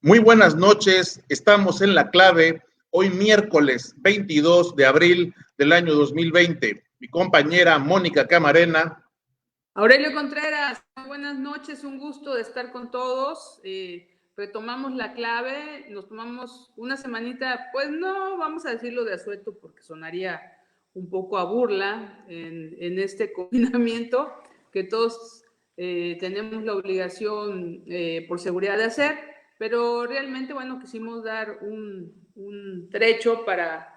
Muy buenas noches, estamos en La Clave, hoy miércoles 22 de abril del año 2020. Mi compañera Mónica Camarena. Aurelio Contreras, buenas noches, un gusto de estar con todos. Retomamos La Clave, nos tomamos una semanita, pues no vamos a decirlo de asueto porque sonaría un poco a burla en este confinamiento que todos tenemos la obligación por seguridad de hacer, pero realmente, bueno, quisimos dar un trecho para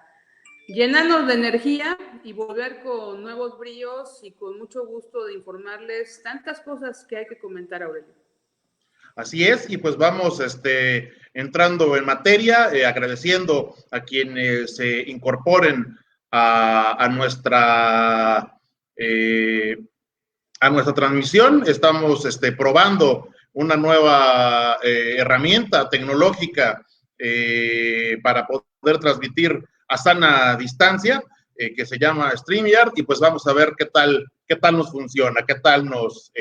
llenarnos de energía y volver con nuevos bríos y con mucho gusto de informarles tantas cosas que hay que comentar, Aurelio. Así es, y pues vamos entrando en materia, agradeciendo a quienes se incorporen a nuestra transmisión. Estamos probando una nueva herramienta tecnológica para poder transmitir a sana distancia, que se llama StreamYard, y pues vamos a ver qué tal nos funciona, qué tal nos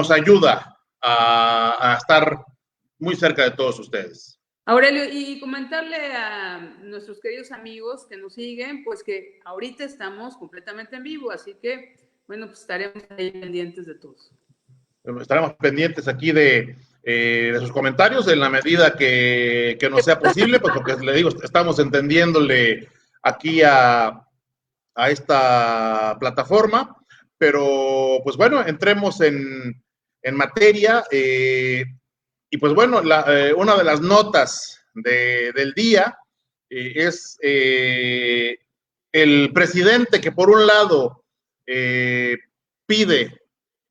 ayuda a estar muy cerca de todos ustedes. Aurelio, y comentarle a nuestros queridos amigos que nos siguen, pues que ahorita estamos completamente en vivo, así que, bueno, pues estaremos ahí pendientes de todos. Estaremos pendientes aquí de sus comentarios en la medida que nos sea posible, pues porque le digo, estamos entendiéndole aquí a esta plataforma, pero pues bueno, entremos en materia, y pues bueno, una de las notas del día es el presidente que por un lado pide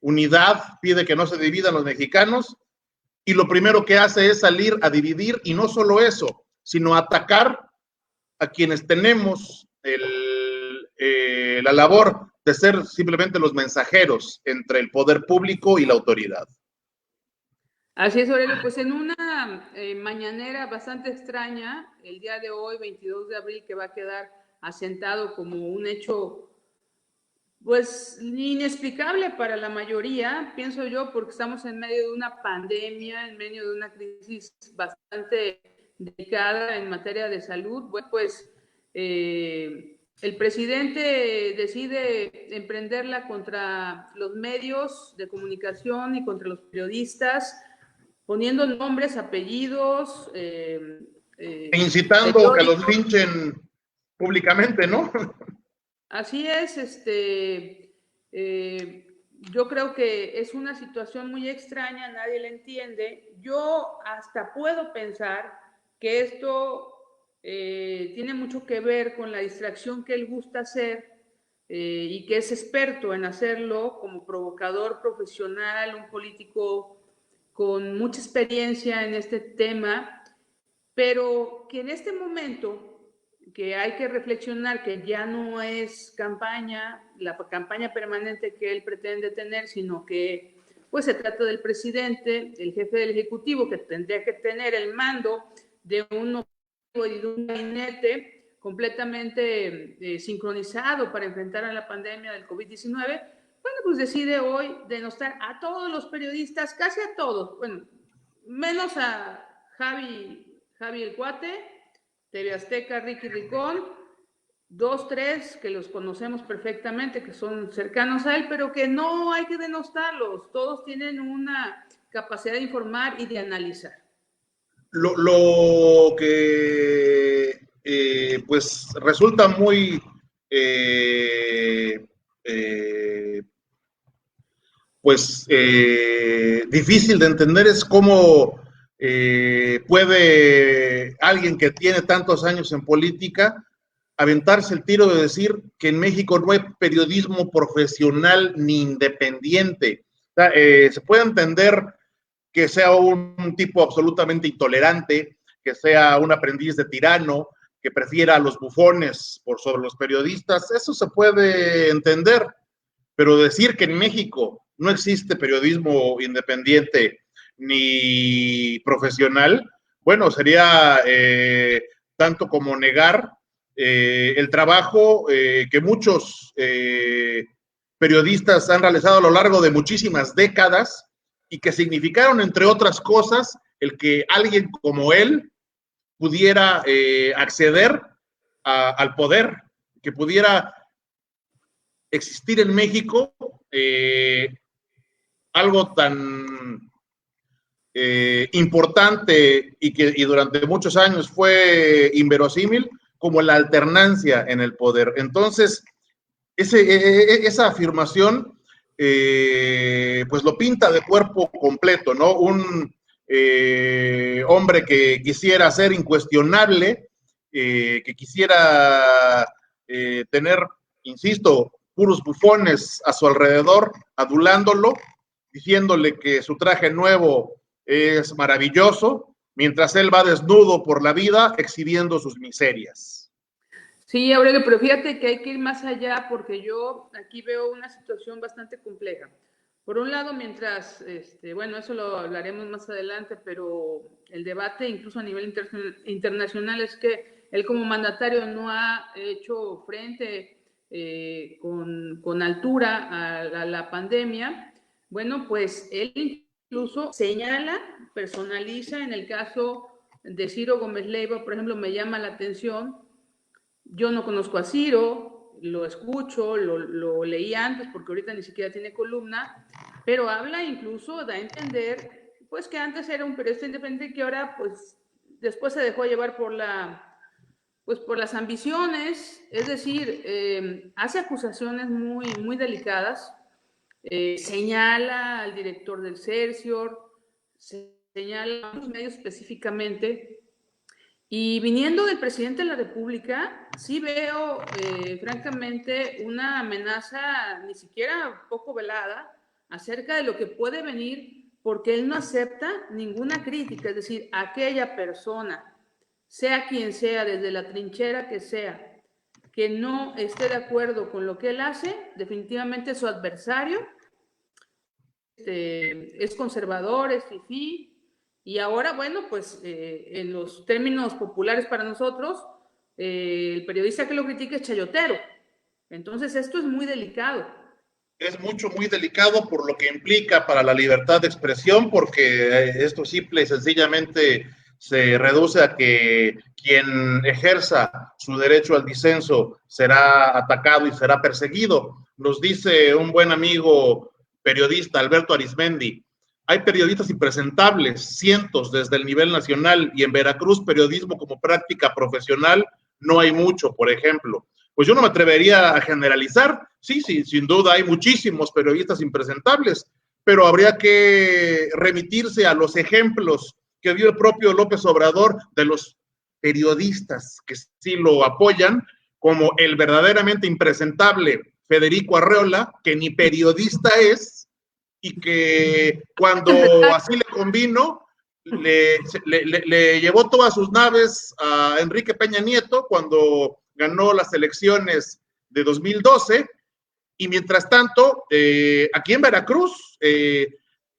unidad, pide que no se dividan los mexicanos, y lo primero que hace es salir a dividir, y no solo eso, sino atacar a quienes tenemos la labor de ser simplemente los mensajeros entre el poder público y la autoridad. Así es, Aurelio, pues en una mañanera bastante extraña, el día de hoy, 22 de abril, que va a quedar asentado como un hecho pues inexplicable para la mayoría, pienso yo, porque estamos en medio de una pandemia, en medio de una crisis bastante delicada en materia de salud. Bueno, pues el presidente decide emprenderla contra los medios de comunicación y contra los periodistas, poniendo nombres, apellidos. Incitando que los linchen públicamente, ¿no? Así es, yo creo que es una situación muy extraña, nadie la entiende. Yo hasta puedo pensar que esto tiene mucho que ver con la distracción que él gusta hacer y que es experto en hacerlo como provocador profesional, un político con mucha experiencia en este tema, pero que en este momento que hay que reflexionar que ya no es campaña, la campaña permanente que él pretende tener, sino que pues se trata del presidente, el jefe del Ejecutivo, que tendría que tener el mando de un gabinete completamente sincronizado para enfrentar a la pandemia del COVID-19, bueno, pues decide hoy denostar a todos los periodistas, casi a todos, bueno, menos a Javi el Cuate, TV Azteca, Ricky Ricón, 2, 3 que los conocemos perfectamente, que son cercanos a él, pero que no hay que denostarlos, todos tienen una capacidad de informar y de analizar. Lo que pues resulta muy difícil de entender es cómo puede alguien que tiene tantos años en política aventarse el tiro de decir que en México no hay periodismo profesional ni independiente. O sea, se puede entender que sea un tipo absolutamente intolerante, que sea un aprendiz de tirano, que prefiera a los bufones por sobre los periodistas, eso se puede entender, pero decir que en México no existe periodismo independiente ni profesional, bueno, sería tanto como negar el trabajo que muchos periodistas han realizado a lo largo de muchísimas décadas y que significaron, entre otras cosas, el que alguien como él pudiera acceder al poder, que pudiera existir en México algo tan importante y durante muchos años fue inverosímil como la alternancia en el poder. Entonces, esa afirmación pues lo pinta de cuerpo completo, ¿no? Un hombre que quisiera ser incuestionable, que quisiera tener, insisto, puros bufones a su alrededor, adulándolo, diciéndole que su traje nuevo es maravilloso, mientras él va desnudo por la vida exhibiendo sus miserias. Sí, Aurelio, pero fíjate que hay que ir más allá porque yo aquí veo una situación bastante compleja. Por un lado, mientras, bueno, eso lo hablaremos más adelante, pero el debate incluso a nivel internacional es que él como mandatario no ha hecho frente con altura a la pandemia. Bueno, pues él incluso señala, personaliza, en el caso de Ciro Gómez Leiva, por ejemplo, me llama la atención. Yo no conozco a Ciro, lo escucho, lo leí antes porque ahorita ni siquiera tiene columna, pero habla incluso, da a entender, pues que antes era un periodista independiente y que ahora, pues, después se dejó llevar pues, por las ambiciones, es decir, hace acusaciones muy delicadas, señala al director del Cercior, señala a los medios específicamente. Y viniendo del presidente de la República, sí veo, francamente, una amenaza ni siquiera poco velada acerca de lo que puede venir, porque él no acepta ninguna crítica, es decir, aquella persona, sea quien sea, desde la trinchera que no esté de acuerdo con lo que él hace, definitivamente su adversario, es conservador, es fifí. Y ahora, bueno, pues en los términos populares para nosotros, el periodista que lo critica es chayotero. Entonces, esto es muy delicado. Es muy delicado por lo que implica para la libertad de expresión, porque esto simple y sencillamente se reduce a que quien ejerza su derecho al disenso será atacado y será perseguido. Nos dice un buen amigo periodista, Alberto Arismendi, hay periodistas impresentables, cientos desde el nivel nacional, y en Veracruz periodismo como práctica profesional no hay mucho, por ejemplo. Pues yo no me atrevería a generalizar, sí, sin duda hay muchísimos periodistas impresentables, pero habría que remitirse a los ejemplos que dio el propio López Obrador de los periodistas que sí lo apoyan, como el verdaderamente impresentable Federico Arreola, que ni periodista es, y que cuando así le convino, le llevó todas sus naves a Enrique Peña Nieto cuando ganó las elecciones de 2012, y mientras tanto, aquí en Veracruz,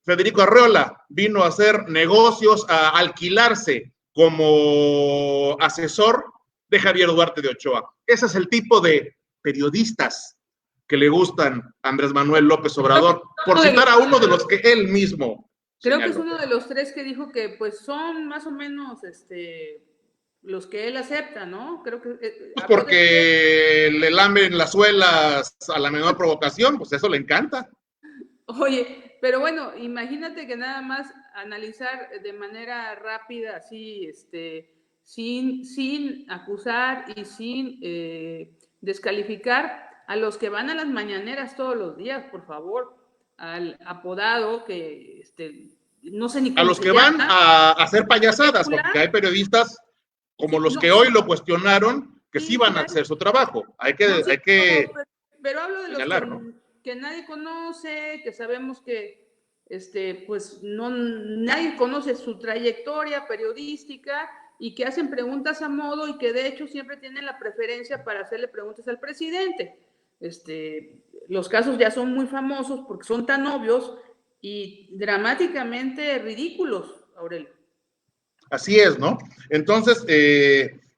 Federico Arreola vino a hacer negocios, a alquilarse como asesor de Javier Duarte de Ochoa. Ese es el tipo de periodistas que le gustan a Andrés Manuel López Obrador, por citar a uno de los que él mismo creo que es uno de los tres que dijo que pues son más o menos los que él acepta, ¿no? Creo que pues porque le lamen las suelas a la menor provocación, pues eso le encanta. Oye, pero bueno, imagínate que nada más analizar de manera rápida, así, sin acusar y sin descalificar a los que van a las mañaneras todos los días, por favor, al apodado que no sé ni cómo a los que van a hacer payasadas, porque hay periodistas como los que hoy lo cuestionaron, que sí van a hacer su trabajo. Hay que pero hablo de los que nadie conoce, que sabemos que pues no, nadie conoce su trayectoria periodística y que hacen preguntas a modo y que de hecho siempre tienen la preferencia para hacerle preguntas al presidente. Los casos ya son muy famosos porque son tan obvios y dramáticamente ridículos, Aurelio. Así es, ¿no? Entonces,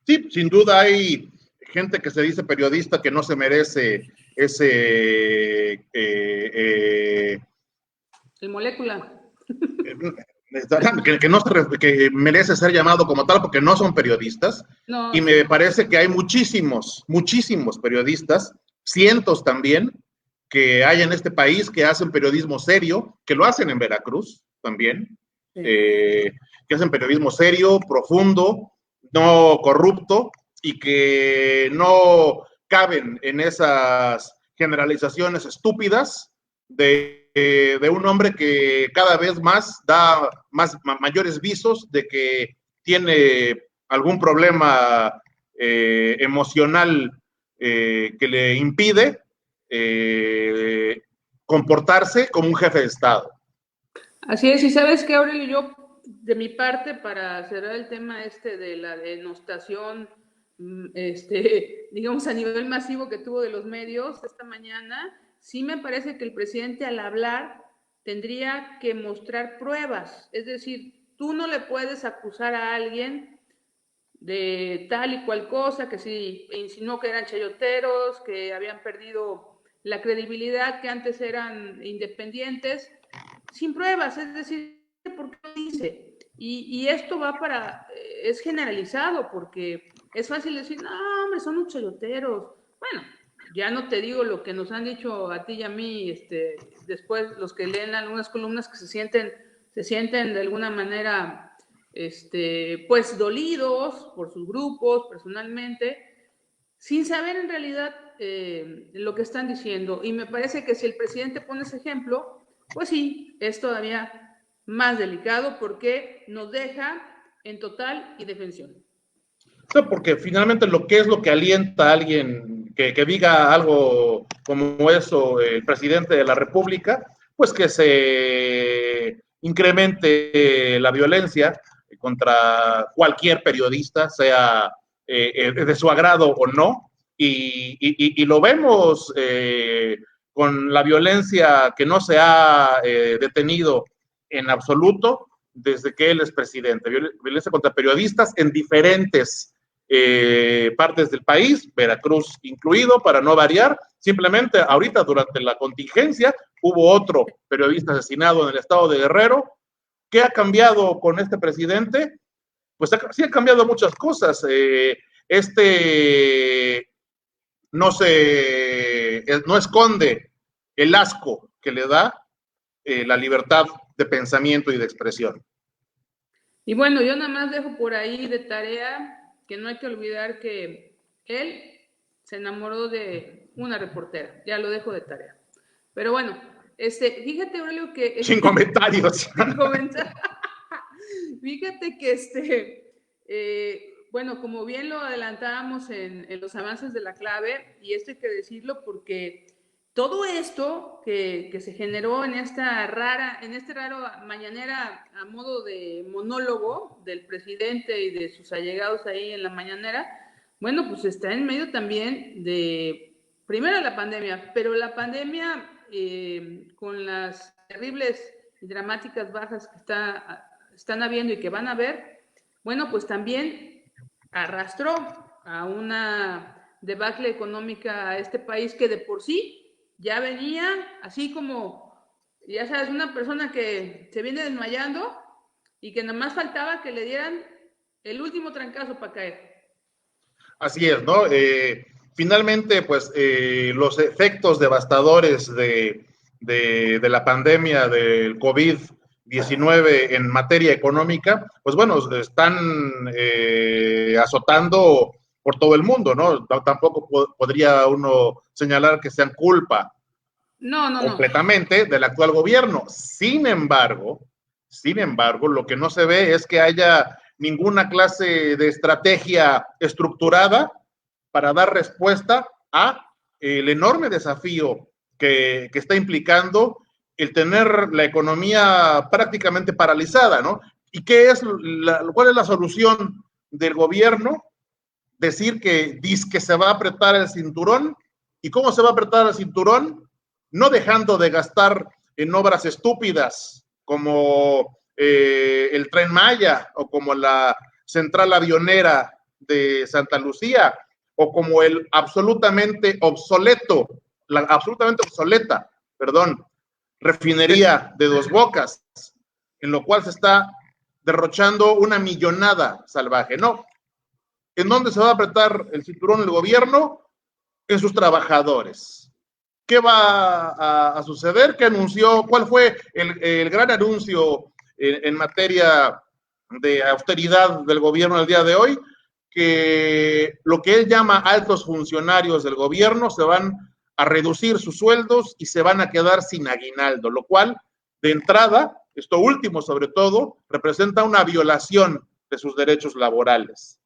sí, sin duda hay gente que se dice periodista que no se merece ese el molécula. que merece ser llamado como tal porque no son periodistas. No, Y me parece que hay muchísimos periodistas, cientos también, que hay en este país que hacen periodismo serio, que lo hacen en Veracruz también, sí. que hacen periodismo serio, profundo, no corrupto, y que no caben en esas generalizaciones estúpidas de un hombre que cada vez más da mayores visos de que tiene algún problema emocional que le impide comportarse como un jefe de Estado. Así es, y sabes que, Aurelio, yo de mi parte, para cerrar el tema de la denostación, digamos a nivel masivo que tuvo de los medios esta mañana, sí me parece que el presidente al hablar tendría que mostrar pruebas, es decir, tú no le puedes acusar a alguien de tal y cual cosa, que sí insinuó que eran chayoteros, que habían perdido la credibilidad, que antes eran independientes, sin pruebas, es decir, ¿por qué lo dice? Y esto va es generalizado, porque es fácil decir, no, hombre, son unos chayoteros. Bueno, ya no te digo lo que nos han dicho a ti y a mí, después los que leen algunas columnas que se sienten de alguna manera, pues dolidos por sus grupos, personalmente, sin saber en realidad lo que están diciendo. Y me parece que si el presidente pone ese ejemplo, pues sí, es todavía más delicado porque nos deja en total indefensión. Porque finalmente lo que alienta a alguien que diga algo como eso, el presidente de la República, pues que se incremente la violencia contra cualquier periodista, sea de su agrado o no, y lo vemos con la violencia que no se ha detenido en absoluto desde que él es presidente. Violencia contra periodistas en diferentes partes del país, Veracruz incluido, para no variar. Simplemente ahorita durante la contingencia hubo otro periodista asesinado en el estado de Guerrero. ¿Qué ha cambiado con este presidente? Pues sí ha cambiado muchas cosas. No esconde el asco que le da la libertad de pensamiento y de expresión. Y bueno, yo nada más dejo por ahí de tarea que no hay que olvidar que él se enamoró de una reportera. Ya lo dejo de tarea. Pero bueno, fíjate, Aurelio, que... Sin comentarios. Sin comentar. Fíjate que bueno, como bien lo adelantábamos en los avances de la clave, y esto hay que decirlo porque todo esto que se generó en este raro mañanera a modo de monólogo del presidente y de sus allegados ahí en la mañanera, bueno, pues está en medio también primero la pandemia, pero la pandemia con las terribles y dramáticas bajas que están habiendo y que van a haber, bueno, pues también arrastró a una debacle económica a este país que de por sí ya venía así como, ya sabes, una persona que se viene desmayando y que nada más faltaba que le dieran el último trancazo para caer. Así es, ¿no? Finalmente, pues los efectos devastadores de la pandemia del COVID-19 en materia económica, pues bueno, están azotando por todo el mundo, ¿no? Tampoco podría uno señalar que sean culpa completamente del actual gobierno. Sin embargo, lo que no se ve es que haya ninguna clase de estrategia estructurada para dar respuesta a el enorme desafío que está implicando el tener la economía prácticamente paralizada, ¿no? ¿Y cuál es la solución del gobierno? Decir que se va a apretar el cinturón. ¿Y cómo se va a apretar el cinturón? No dejando de gastar en obras estúpidas como el Tren Maya o como la central avionera de Santa Lucía o como la absolutamente obsoleta, refinería de Dos Bocas, en lo cual se está derrochando una millonada salvaje. No. ¿En dónde se va a apretar el cinturón el gobierno? En sus trabajadores. ¿Qué va a suceder? ¿Qué anunció? ¿Cuál fue el gran anuncio en materia de austeridad del gobierno el día de hoy? Que lo que él llama altos funcionarios del gobierno se van a reducir sus sueldos y se van a quedar sin aguinaldo, lo cual, de entrada, esto último sobre todo, representa una violación de sus derechos laborales.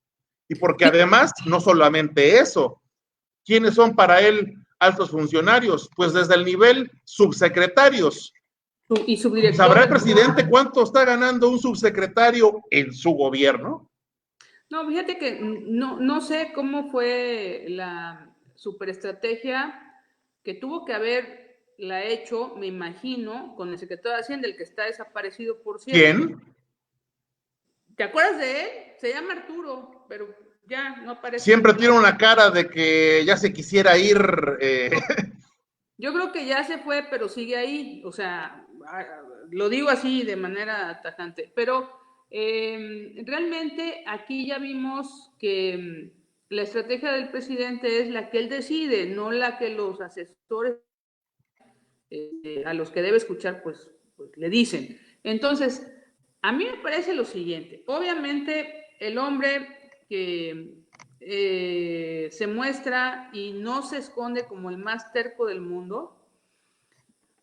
Y porque además, no solamente eso, ¿quiénes son para él altos funcionarios? Pues desde el nivel subsecretarios. Y subdirectores. ¿Sabrá el presidente cuánto está ganando un subsecretario en su gobierno? No, fíjate que no sé cómo fue la superestrategia que tuvo que haberla hecho, me imagino, con el secretario de Hacienda, el que está desaparecido, por cierto. ¿Quién? ¿Te acuerdas de él? Se llama Arturo, pero ya no aparece. Siempre tiene una cara de que ya se quisiera ir. Yo creo que ya se fue, pero sigue ahí. O sea, lo digo así de manera tajante. Pero realmente aquí ya vimos que la estrategia del presidente es la que él decide, no la que los asesores a los que debe escuchar, pues le dicen. Entonces, a mí me parece lo siguiente. Obviamente, el hombre que se muestra y no se esconde como el más terco del mundo,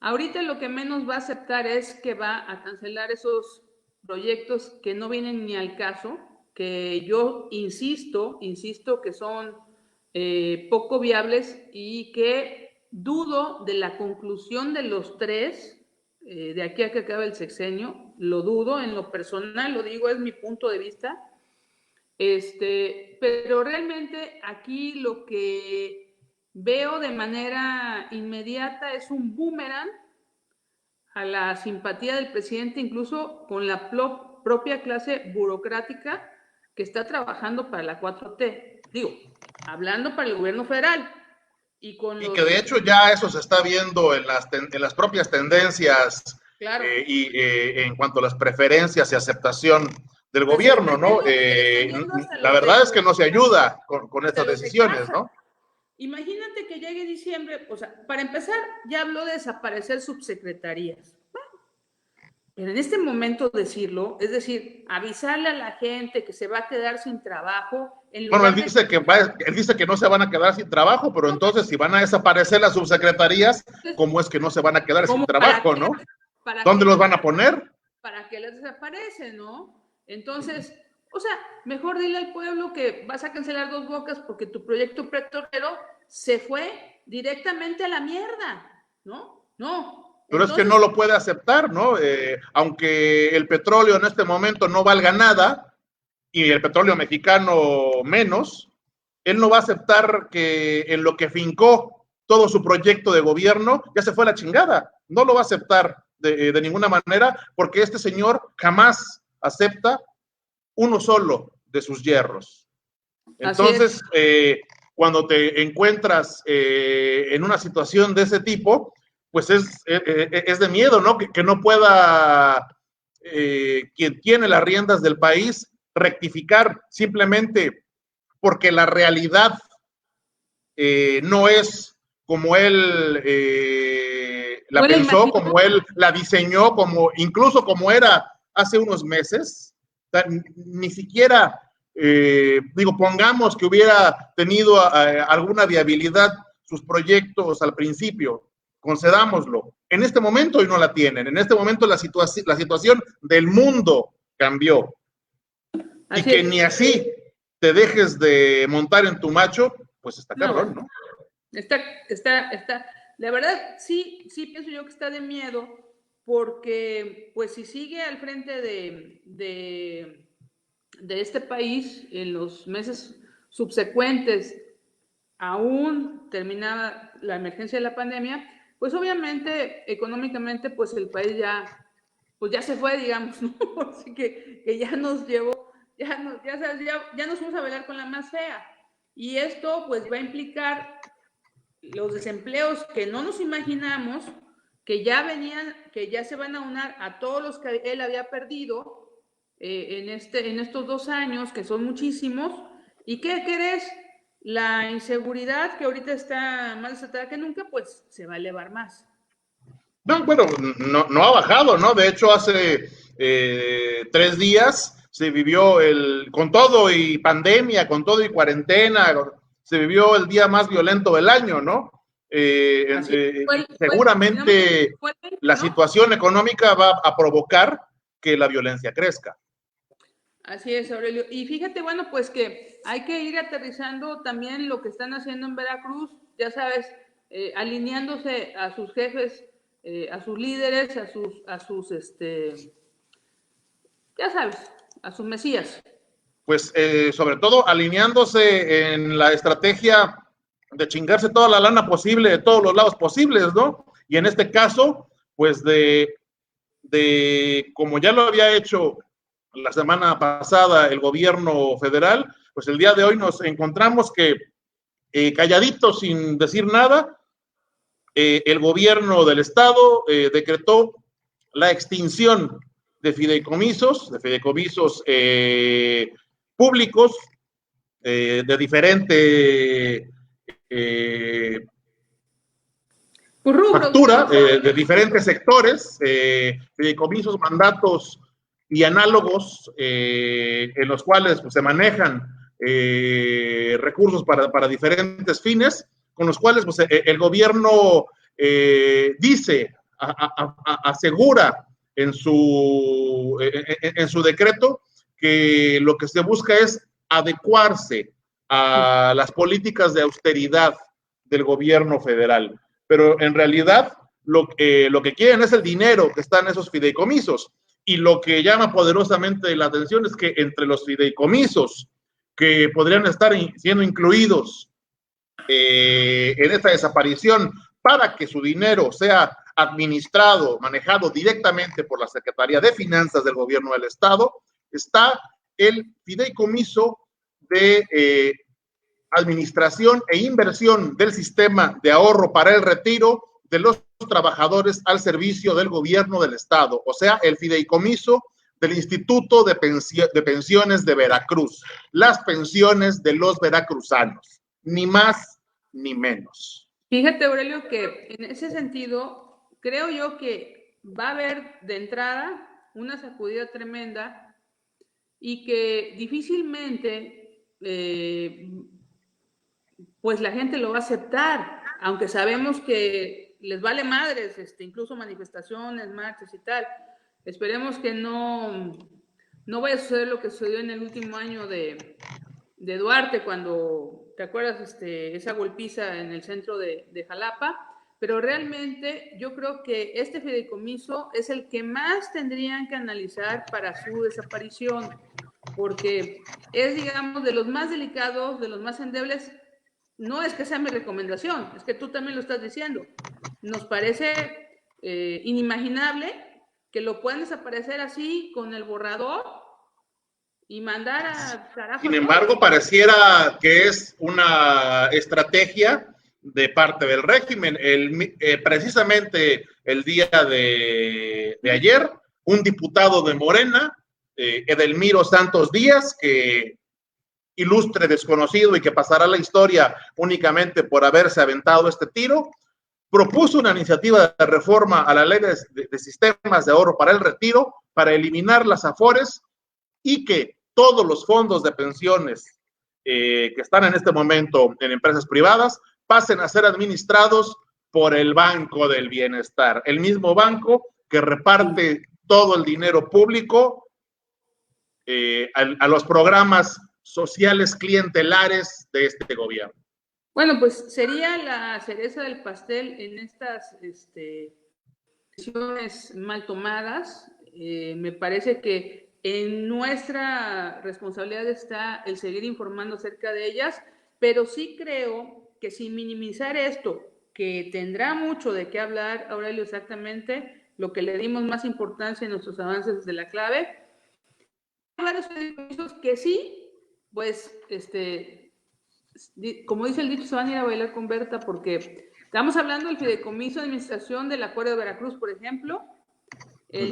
ahorita lo que menos va a aceptar es que va a cancelar esos proyectos que no vienen ni al caso, que yo insisto que son poco viables y que dudo de la conclusión de los tres de aquí a que acabe el sexenio, lo dudo en lo personal, lo digo, es mi punto de vista. Pero realmente aquí lo que veo de manera inmediata es un boomerang a la simpatía del presidente, incluso con la propia clase burocrática que está trabajando para la 4T. Digo, hablando para el gobierno federal. Y que de hecho ya eso se está viendo en las propias tendencias, claro. En cuanto a las preferencias y aceptación del gobierno, ¿no? La verdad es que no se ayuda con estas decisiones, ¿no? Imagínate que llegue diciembre, o sea, para empezar, ya habló de desaparecer subsecretarías. Pero en este momento decirlo, es decir, avisarle a la gente que se va a quedar sin trabajo. Bueno, él dice que no se van a quedar sin trabajo, pero entonces si van a desaparecer las subsecretarías, ¿cómo es que no se van a quedar sin trabajo, no? ¿Dónde los van a poner? ¿Para qué les desaparece, no? Entonces, o sea, mejor dile al pueblo que vas a cancelar Dos Bocas porque tu proyecto petrolero se fue directamente a la mierda, ¿no? No. Pero entonces, es que no lo puede aceptar, ¿no? Aunque el petróleo en este momento no valga nada, y el petróleo mexicano menos, él no va a aceptar que en lo que fincó todo su proyecto de gobierno ya se fue a la chingada. No lo va a aceptar de ninguna manera, porque este señor jamás acepta uno solo de sus yerros. Entonces, cuando te encuentras en una situación de ese tipo, pues es de miedo, ¿no? Que no pueda quien tiene las riendas del país rectificar simplemente porque la realidad no es como él la pensó, como él la diseñó, incluso como era hace unos meses. O sea, ni siquiera, pongamos que hubiera tenido alguna viabilidad sus proyectos al principio, concedámoslo. En este momento hoy no la tienen. En este momento la situación del mundo cambió. Y que ni así te dejes de montar en tu macho, pues está cabrón, ¿no? Está. La verdad, sí pienso yo que está de miedo, porque pues si sigue al frente de este país en los meses subsecuentes, aún terminada la emergencia de la pandemia, pues obviamente económicamente pues el país ya se fue, digamos, ¿no? Así que ya nos llevó, ya nos fuimos a bailar con la más fea. Y esto pues va a implicar los desempleos que no nos imaginamos, que ya venían, que ya se van a unar a todos los que él había perdido en estos 2 años, que son muchísimos. ¿Y qué crees? La inseguridad, que ahorita está más desatada que nunca, pues se va a elevar más. No, bueno, no ha bajado, ¿no? De hecho, hace 3 días se vivió con todo y pandemia, con todo y cuarentena, se vivió el día más violento del año, ¿no? Seguramente la situación económica va a provocar que la violencia crezca. Así es, Aurelio. Y fíjate, bueno, pues que hay que ir aterrizando también lo que están haciendo en Veracruz, ya sabes, alineándose a sus jefes, a sus líderes, a sus ya sabes, a sus mesías. Pues sobre todo alineándose en la estrategia de chingarse toda la lana posible de todos los lados posibles, ¿no? Y en este caso, pues de como ya lo había hecho la semana pasada el gobierno federal, pues el día de hoy nos encontramos que calladitos sin decir nada, el gobierno del estado decretó la extinción de fideicomisos públicos de diferente factura, de diferentes sectores, fideicomisos, mandatos y análogos en los cuales pues, se manejan recursos para diferentes fines, con los cuales pues, el gobierno dice, asegura en su decreto que lo que se busca es adecuarse a las políticas de austeridad del gobierno federal. Pero en realidad lo que quieren es el dinero que está en esos fideicomisos. Y lo que llama poderosamente la atención es que entre los fideicomisos que podrían estar siendo incluidos en esta desaparición para que su dinero sea administrado, manejado directamente por la Secretaría de Finanzas del Gobierno del Estado, está el fideicomiso de administración e inversión del sistema de ahorro para el retiro de los trabajadores al servicio del gobierno del estado, o sea, el fideicomiso del Instituto de Pensiones de Veracruz, las pensiones de los veracruzanos, ni más ni menos. Fíjate, Aurelio, que en ese sentido, creo yo que va a haber de entrada una sacudida tremenda y que difícilmente pues la gente lo va a aceptar, aunque sabemos que les vale madres, incluso manifestaciones, marchas y tal. Esperemos que no vaya a suceder lo que sucedió en el último año de Duarte, cuando, ¿te acuerdas? Esa golpiza en el centro de Jalapa, pero realmente yo creo que este fideicomiso es el que más tendrían que analizar para su desaparición, porque es, digamos, de los más delicados, de los más endebles. No es que sea mi recomendación, es que tú también lo estás diciendo. Nos parece inimaginable que lo puedan desaparecer así con el borrador y mandar a carajo. Sin embargo, pareciera que es una estrategia de parte del régimen. Precisamente el día de ayer, un diputado de Morena, Edelmiro Santos Díaz, que ilustre desconocido y que pasará la historia únicamente por haberse aventado este tiro, propuso una iniciativa de reforma a la ley de sistemas de ahorro para el retiro para eliminar las afores y que todos los fondos de pensiones que están en este momento en empresas privadas pasen a ser administrados por el Banco del Bienestar, el mismo banco que reparte todo el dinero público a los programas sociales clientelares de este gobierno. Bueno, pues sería la cereza del pastel en estas decisiones mal tomadas. Me parece que en nuestra responsabilidad está el seguir informando acerca de ellas, pero sí creo que sin minimizar esto, que tendrá mucho de qué hablar, Aurelio, exactamente, lo que le dimos más importancia en nuestros avances de la clave, varios fideicomisos que sí, pues, como dice el dicho, se van a ir a bailar con Berta, porque Estamos hablando del fideicomiso de administración del Acuario de Veracruz, por ejemplo, el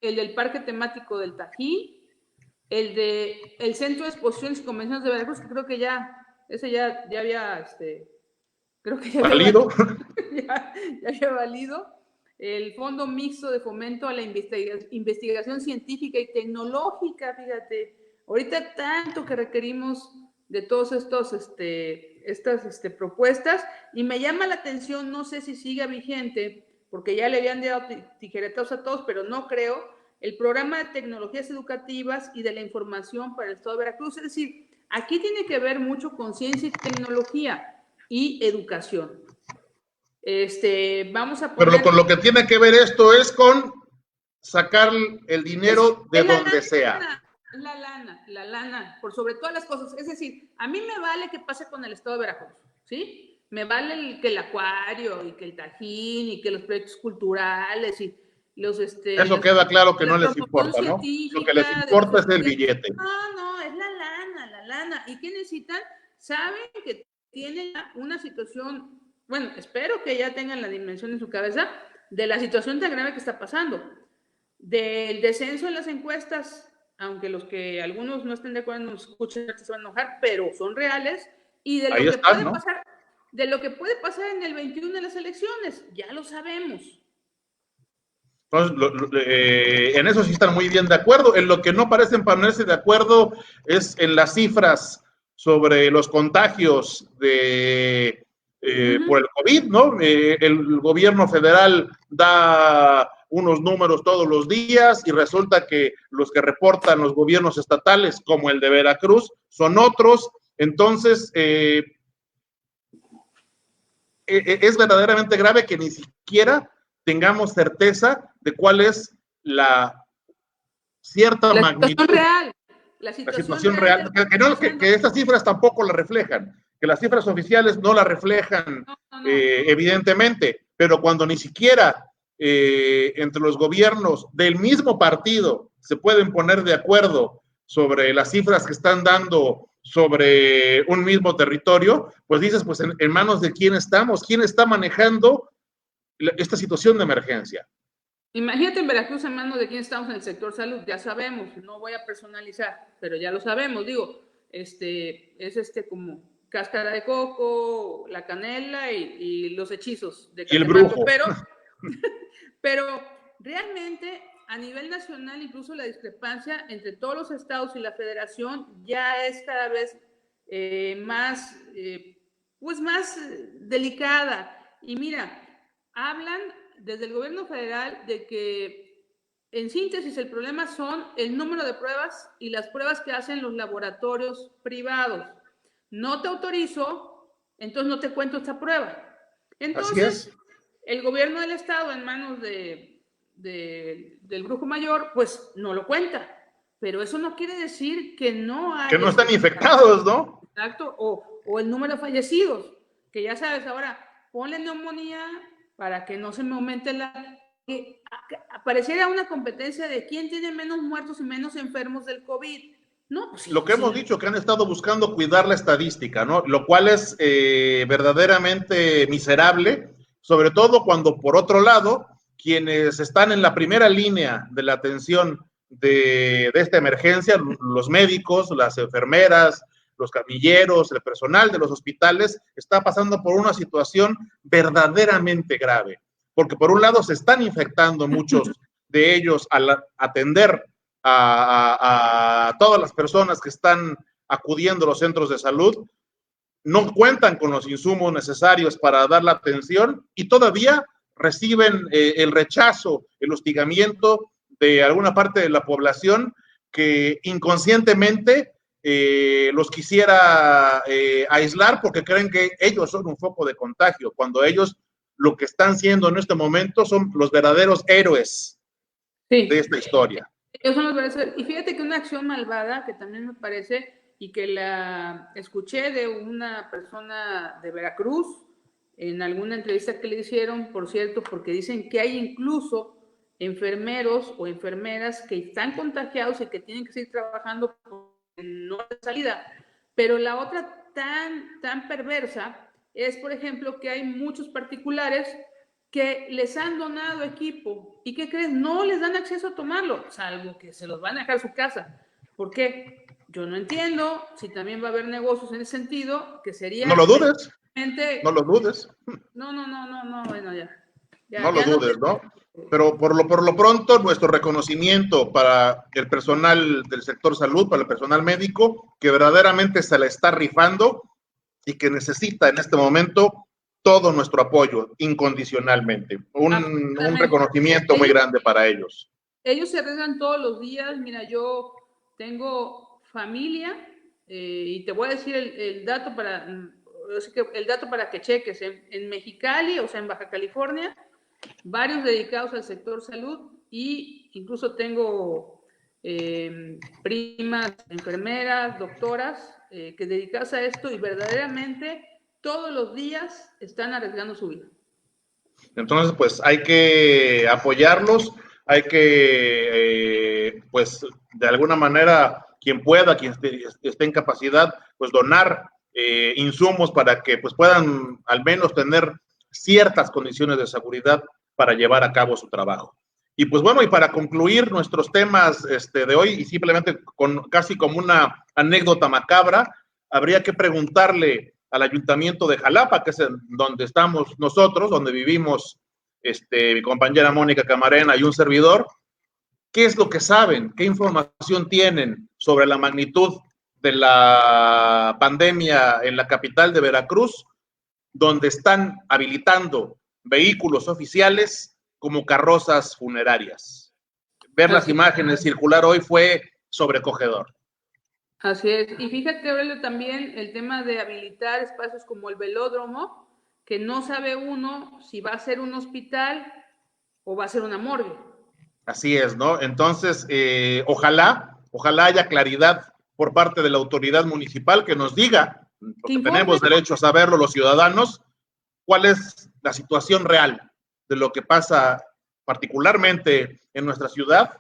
del parque temático del Tají, el Centro de Exposiciones y Convenciones de Veracruz, que creo que ese ya había, creo que ya ¿Válido? ya había valido. El Fondo Mixto de Fomento a la Investigación Científica y Tecnológica, fíjate, ahorita tanto que requerimos de todos estas propuestas, y me llama la atención, no sé si siga vigente, porque ya le habían dado tijeretazos a todos, pero no creo, el programa de tecnologías educativas y de la información para el Estado de Veracruz. Es decir, aquí tiene que ver mucho con ciencia y tecnología y educación. Vamos a poner... Pero con lo que tiene que ver esto es con sacar el dinero de donde sea. La lana, por sobre todas las cosas. Es decir, a mí me vale que pase con el Estado de Veracruz, ¿sí? Me vale que el acuario y que el Tajín y que los proyectos culturales y los... Eso queda claro que no les importa, ¿no? Lo que les importa es el billete. No, es la lana. ¿Y qué necesitan? Saben que tienen una situación, bueno, espero que ya tengan la dimensión en su cabeza de la situación tan grave que está pasando, del descenso en las encuestas, aunque algunos no estén de acuerdo, nos escuchen, se van a enojar, pero son reales, y de lo que puede pasar, de lo que puede pasar en el 21 de las elecciones, ya lo sabemos. Entonces, en eso sí están muy bien de acuerdo. En lo que no parecen ponerse de acuerdo es en las cifras sobre los contagios por el COVID, ¿no? El gobierno federal da unos números todos los días y resulta que los que reportan los gobiernos estatales, como el de Veracruz, son otros. Entonces, es verdaderamente grave que ni siquiera tengamos certeza de cuál es la cierta magnitud. La situación real. Que estas cifras tampoco la reflejan, que las cifras oficiales no la reflejan, evidentemente, pero cuando ni siquiera entre los gobiernos del mismo partido se pueden poner de acuerdo sobre las cifras que están dando sobre un mismo territorio, pues dices, pues en manos de quién estamos, quién está manejando esta situación de emergencia. Imagínate en Veracruz en manos de quién estamos en el sector salud, ya sabemos, no voy a personalizar, pero ya lo sabemos, digo, es como cáscara de coco, la canela y los hechizos de Catemaco, y el brujo. Pero realmente a nivel nacional incluso la discrepancia entre todos los estados y la federación ya es cada vez más delicada. Y mira, hablan desde el gobierno federal de que, en síntesis, el problema son el número de pruebas y las pruebas que hacen los laboratorios privados. No te autorizo, entonces no te cuento esta prueba. Entonces, el gobierno del estado, en manos del brujo mayor, pues no lo cuenta. Pero eso no quiere decir que no hay... Que no están infectados, ¿no? Exacto, o el número de fallecidos, que ya sabes, ahora ponle neumonía para que no se me aumente que pareciera una competencia de quién tiene menos muertos y menos enfermos del COVID. No, pues sí, lo que hemos dicho, que han estado buscando cuidar la estadística, ¿no? Lo cual es verdaderamente miserable, sobre todo cuando, por otro lado, quienes están en la primera línea de la atención de esta emergencia, los médicos, las enfermeras, los camilleros, el personal de los hospitales, está pasando por una situación verdaderamente grave, porque por un lado se están infectando muchos de ellos al atender a todas las personas que están acudiendo a los centros de salud, no cuentan con los insumos necesarios para dar la atención y todavía reciben el rechazo, el hostigamiento de alguna parte de la población que inconscientemente los quisiera aislar porque creen que ellos son un foco de contagio, cuando ellos lo que están siendo en este momento son los verdaderos héroes de esta historia. Y fíjate que una acción malvada que también me parece, y que la escuché de una persona de Veracruz en alguna entrevista que le hicieron, por cierto, porque dicen que hay incluso enfermeros o enfermeras que están contagiados y que tienen que seguir trabajando no de salida. Pero la otra tan perversa es, por ejemplo, que hay muchos particulares que les han donado equipo y ¿qué crees? No les dan acceso a tomarlo, salvo que se los van a dejar a su casa. ¿Por qué? Yo no entiendo si también va a haber negocios en ese sentido, que sería... No lo dudes, no lo dudes. No, bueno, ya. No lo dudes, ¿no? Pero por lo pronto, nuestro reconocimiento para el personal del sector salud, para el personal médico, que verdaderamente se la está rifando y que necesita en este momento todo nuestro apoyo incondicionalmente. Un reconocimiento muy grande para ellos. Ellos se arriesgan todos los días. Mira, yo tengo familia y te voy a decir el dato para que cheques. En Mexicali, o sea, en Baja California, varios dedicados al sector salud y incluso tengo primas, enfermeras, doctoras que dedicadas a esto y verdaderamente todos los días están arriesgando su vida. Entonces, pues hay que apoyarlos, hay que, pues de alguna manera, quien pueda, quien esté en capacidad, pues donar insumos para que pues puedan al menos tener ciertas condiciones de seguridad para llevar a cabo su trabajo. Y pues bueno, y para concluir nuestros temas de hoy, y simplemente casi como una anécdota macabra, habría que preguntarle al Ayuntamiento de Jalapa, que es donde estamos nosotros, donde vivimos mi compañera Mónica Camarena y un servidor, ¿qué es lo que saben? ¿Qué información tienen sobre la magnitud de la pandemia en la capital de Veracruz, donde están habilitando vehículos oficiales como carrozas funerarias? Ver las imágenes circular hoy fue sobrecogedor. Así es. Y fíjate, Aurelio, también el tema de habilitar espacios como el velódromo, que no sabe uno si va a ser un hospital o va a ser una morgue. Así es, ¿no? Entonces, ojalá haya claridad por parte de la autoridad municipal que nos diga, porque tenemos derecho a saberlo los ciudadanos, cuál es la situación real de lo que pasa particularmente en nuestra ciudad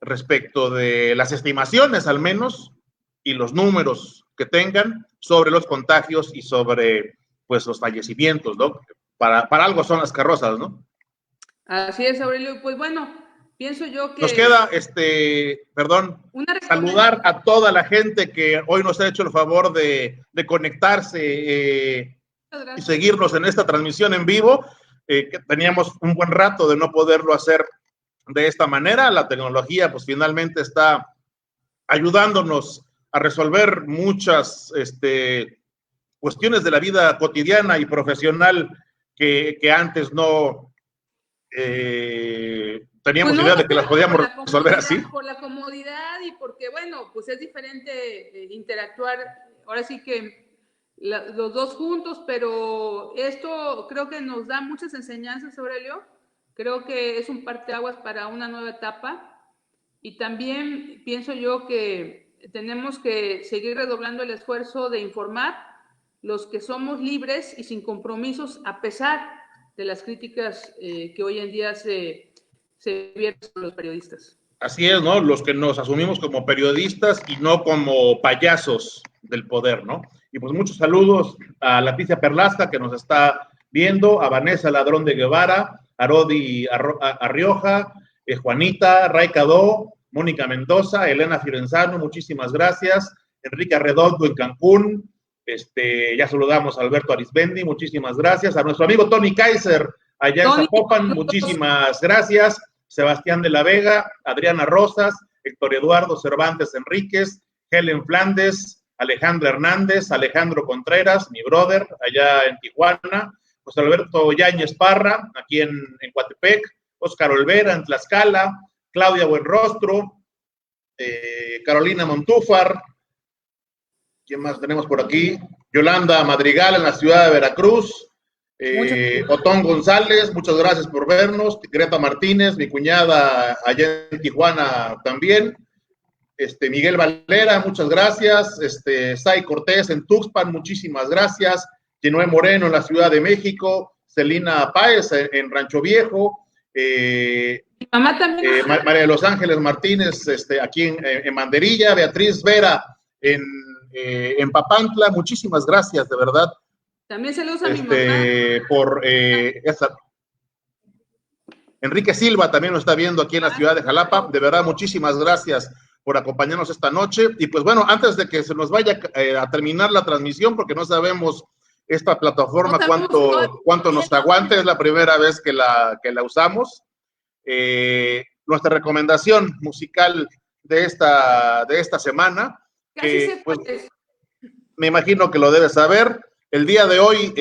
respecto de las estimaciones al menos y los números que tengan sobre los contagios y sobre pues los fallecimientos, ¿no? Para algo son las carrozas, ¿no? Así es, Aurelio. Pues bueno, pienso yo que... Nos queda, saludar a toda la gente que hoy nos ha hecho el favor de conectarse y seguirnos en esta transmisión en vivo, que teníamos un buen rato de no poderlo hacer de esta manera. La tecnología pues finalmente está ayudándonos a resolver muchas cuestiones de la vida cotidiana y profesional que antes no teníamos idea de que las podíamos resolver así. Por la comodidad y porque, bueno, pues es diferente interactuar, ahora sí que los dos juntos, pero esto creo que nos da muchas enseñanzas, Aurelio. Creo que es un parteaguas para una nueva etapa y también pienso yo que tenemos que seguir redoblando el esfuerzo de informar los que somos libres y sin compromisos a pesar de las críticas que hoy en día se vierten sobre los periodistas. Así es, ¿no? Los que nos asumimos como periodistas y no como payasos del poder, ¿no? Y pues muchos saludos a Leticia Perlasca, que nos está viendo, a Vanessa Ladrón de Guevara, a Rodi Arrioja, Juanita, Ray Cadó, Mónica Mendoza, Elena Firenzano, muchísimas gracias, Enrique Arredondo en Cancún, ya saludamos a Alberto Arismendi, muchísimas gracias, a nuestro amigo Tony Kaiser, allá en Zapopan, muchísimas gracias, Sebastián de la Vega, Adriana Rosas, Héctor Eduardo Cervantes Enríquez, Helen Flandes, Alejandro Hernández, Alejandro Contreras, mi brother, allá en Tijuana, José Alberto Yáñez Parra, aquí en Coatepec, Óscar Olvera en Tlaxcala, Claudia Buenrostro, Carolina Montúfar, ¿quién más tenemos por aquí? Yolanda Madrigal en la ciudad de Veracruz, Otón González, muchas gracias por vernos, Greta Martínez, mi cuñada allá en Tijuana también, Miguel Valera, muchas gracias, Sai Cortés en Tuxpan, muchísimas gracias, Genoé Moreno en la Ciudad de México, Celina Páez en Rancho Viejo, mamá también. María de los Ángeles Martínez aquí en Banderilla, Beatriz Vera en Papantla, muchísimas gracias de verdad También saludos a mi mamá. Por Enrique Silva también nos está viendo aquí en la ciudad de Jalapa. De verdad, muchísimas gracias por acompañarnos esta noche. Y pues bueno, antes de que se nos vaya a terminar la transmisión, porque no sabemos esta plataforma cuánto nos aguante, es la primera vez que la usamos. Nuestra recomendación musical de esta semana, que pues, me imagino que lo debes saber. El día de hoy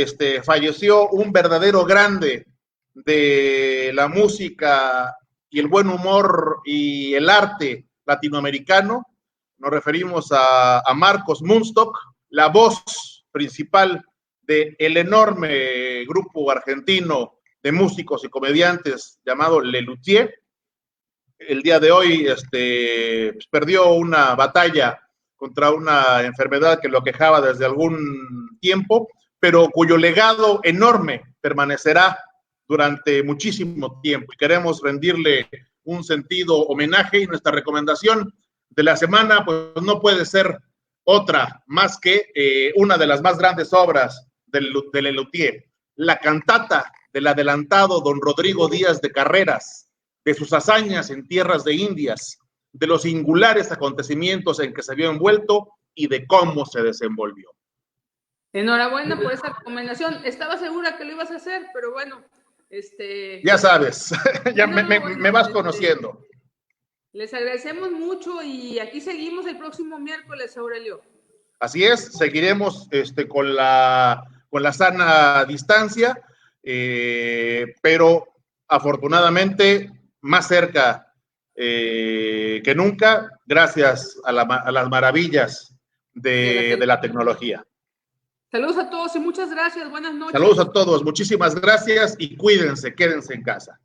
falleció un verdadero grande de la música y el buen humor y el arte latinoamericano. Nos referimos a Marcos Munstock, la voz principal del enorme grupo argentino de músicos y comediantes llamado Lelutier. El día de hoy perdió una batalla contra una enfermedad que lo aquejaba desde algún tiempo, pero cuyo legado enorme permanecerá durante muchísimo tiempo. Y queremos rendirle un sentido homenaje, y nuestra recomendación de la semana pues no puede ser otra más que una de las más grandes obras de Lelutier, la cantata del adelantado don Rodrigo Díaz de Carreras, de sus hazañas en tierras de Indias, de los singulares acontecimientos en que se vio envuelto y de cómo se desenvolvió. Enhorabuena por esa recomendación. Estaba segura que lo ibas a hacer, pero bueno, ya sabes, ya me vas conociendo. Les agradecemos mucho y aquí seguimos el próximo miércoles, Aurelio. Así es, seguiremos con la sana distancia, pero afortunadamente más cerca que nunca, gracias a las maravillas de la tecnología. Saludos a todos y muchas gracias. Buenas noches. Saludos a todos, muchísimas gracias y cuídense, quédense en casa.